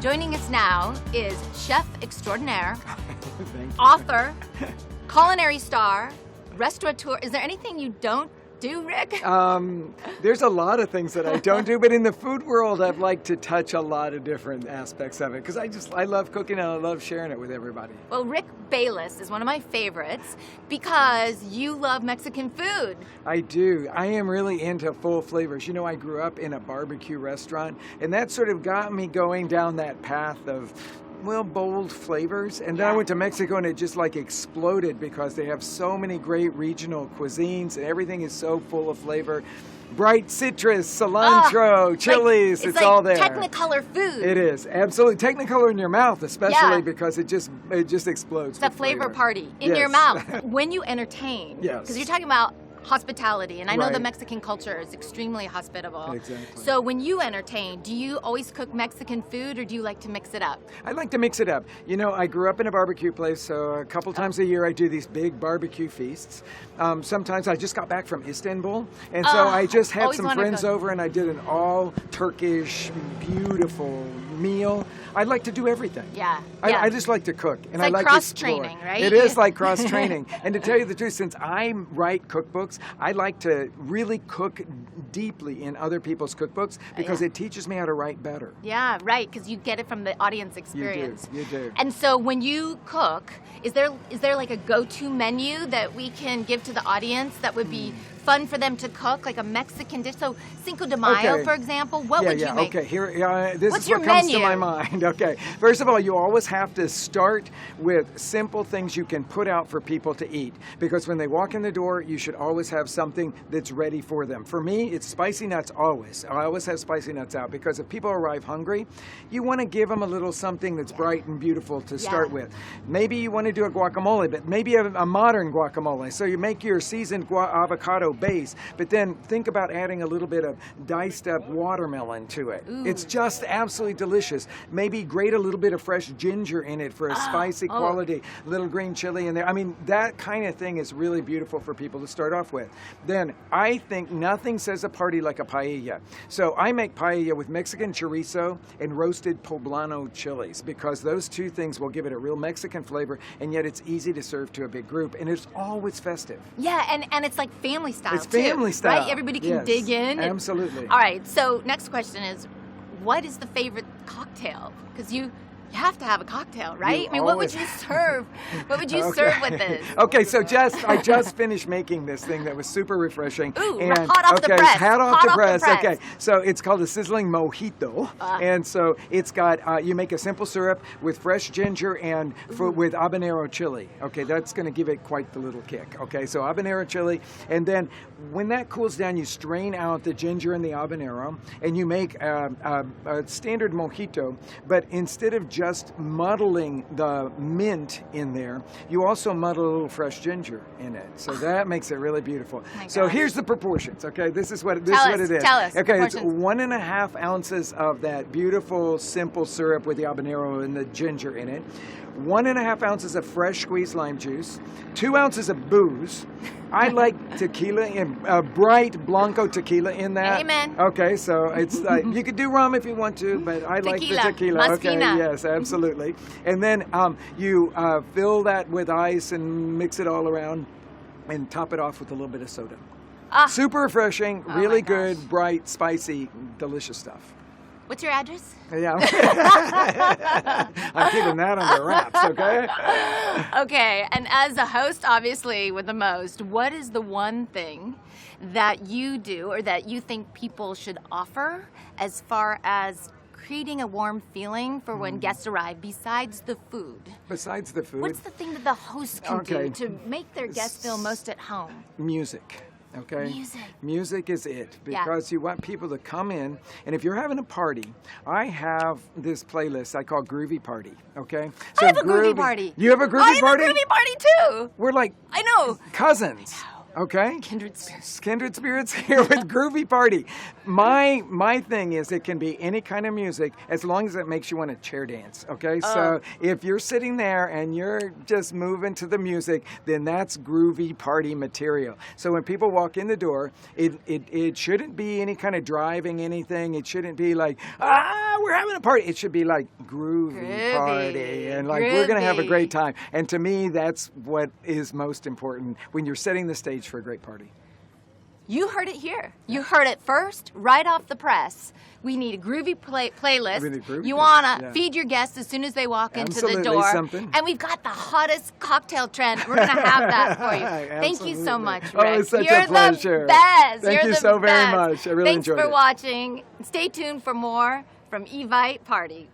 Joining us now is chef extraordinaire, author, culinary star, restaurateur. Is there anything you don't do, Rick? There's a lot of things that I don't do, but in the food world, I'd like to touch a lot of different aspects of it because I love cooking and I love sharing it with everybody. Well, Rick Bayless is one of my favorites because you love Mexican food. I do. I am really into full flavors. You know, I grew up in a barbecue restaurant, and that sort of got me going down that path of bold flavors. And then I went to Mexico and it just like exploded because they have so many great regional cuisines and everything is so full of flavor. Bright citrus, cilantro, chilies, it's like all there. Technicolor food. It is, absolutely. Technicolor in your mouth, especially because it just explodes. It's a flavor party in your mouth. When you entertain, because you're talking about hospitality, and I know the Mexican culture is extremely hospitable. Exactly. So when you entertain, do you always cook Mexican food or do you like to mix it up? I like to mix it up. You know, I grew up in a barbecue place, so a couple times a year I do these big barbecue feasts. Sometimes I just got back from Istanbul, and so I just had some friends over and I did an all Turkish, beautiful meal. I like to do everything. I just like to cook. And it's like cross-training, right? It is like cross-training. And to tell you the truth, since I write cookbooks, I like to really cook deeply in other people's cookbooks because it teaches me how to write better. Yeah, right, because you get it from the audience experience. You do. And so when you cook, is there like a go-to menu that we can give to the audience that would be fun for them to cook, like a Mexican dish? So Cinco de Mayo, for example, what would you make? Okay, here, this What's is your what comes menu? to my mind. Okay, first of all, you always have to start with simple things you can put out for people to eat, because when they walk in the door, you should always have something that's ready for them. For me, it's spicy nuts always. I always have spicy nuts out, because if people arrive hungry, you want to give them a little something that's bright and beautiful to start with. Maybe you want to do a guacamole, but maybe a modern guacamole. So you make your seasoned avocado base, but then think about adding a little bit of diced up watermelon to it. Ooh. It's just absolutely delicious. Maybe grate a little bit of fresh ginger in it for a spicy quality, little green chili in there. I mean, that kind of thing is really beautiful for people to start off with. Then I think nothing says a party like a paella. So I make paella with Mexican chorizo and roasted poblano chilies, because those two things will give it a real Mexican flavor, and yet it's easy to serve to a big group, and it's always festive. Yeah, and it's like family style. It's family style. Right? Everybody can dig in. Absolutely. All right, so next question is, what is the favorite cocktail? Because you have to have a cocktail, right? I mean, what would you serve? What would you serve with this? Okay, so I just finished making this thing that was super refreshing. Ooh, and, hot off the press. Hot off the press. Okay, so it's called a sizzling mojito, and so it's got you make a simple syrup with fresh ginger and with habanero chili. Okay, that's going to give it quite the little kick. Okay, so habanero chili, and then when that cools down, you strain out the ginger and the habanero, and you make a standard mojito, but instead of just muddling the mint in there, you also muddle a little fresh ginger in it. So that makes it really beautiful. So here's the proportions, okay? This is what it is. Tell us. Okay, it's 1.5 ounces of that beautiful, simple syrup with the habanero and the ginger in it, 1.5 ounces of fresh squeezed lime juice, 2 ounces of booze. I like tequila, bright Blanco tequila in that. Amen. Okay, so it's you could do rum if you want to, but I like the tequila. Mosquina. Okay, yes, absolutely. And then you fill that with ice and mix it all around, and top it off with a little bit of soda. Super refreshing, really good, bright, spicy, delicious stuff. What's your address? Yeah. I'm keeping that under wraps, okay? Okay, and as a host, obviously, with the most, what is the one thing that you do or that you think people should offer as far as creating a warm feeling for when guests arrive, besides the food? Besides the food? What's the thing that the host can do to make their guests feel most at home? Music. Okay? Music is it, because you want people to come in, and if you're having a party, I have this playlist I call Groovy Party, okay? So I have a groovy party. You have a groovy party? I have a groovy party too. We're like I know. Cousins. Okay? Kindred spirits. Kindred spirits here with Groovy Party. My thing is it can be any kind of music as long as it makes you want to chair dance. Okay, so if you're sitting there and you're just moving to the music, then that's Groovy Party material. So when people walk in the door, it shouldn't be any kind of driving anything. It shouldn't be like, we're having a party. It should be like groovy party, and like we're gonna have a great time. And to me, that's what is most important when you're setting the stage for a great party. You heard it here. You heard it first, right off the press. We need a groovy playlist. Really groovy. You want to feed your guests as soon as they walk into the door. Something. And we've got the hottest cocktail trend. We're going to have that for you. Thank you so much, Rick. Oh, it's such You're a pleasure. The best. Thank you so very much. I really enjoyed it. Thanks for watching. Stay tuned for more from Evite Party.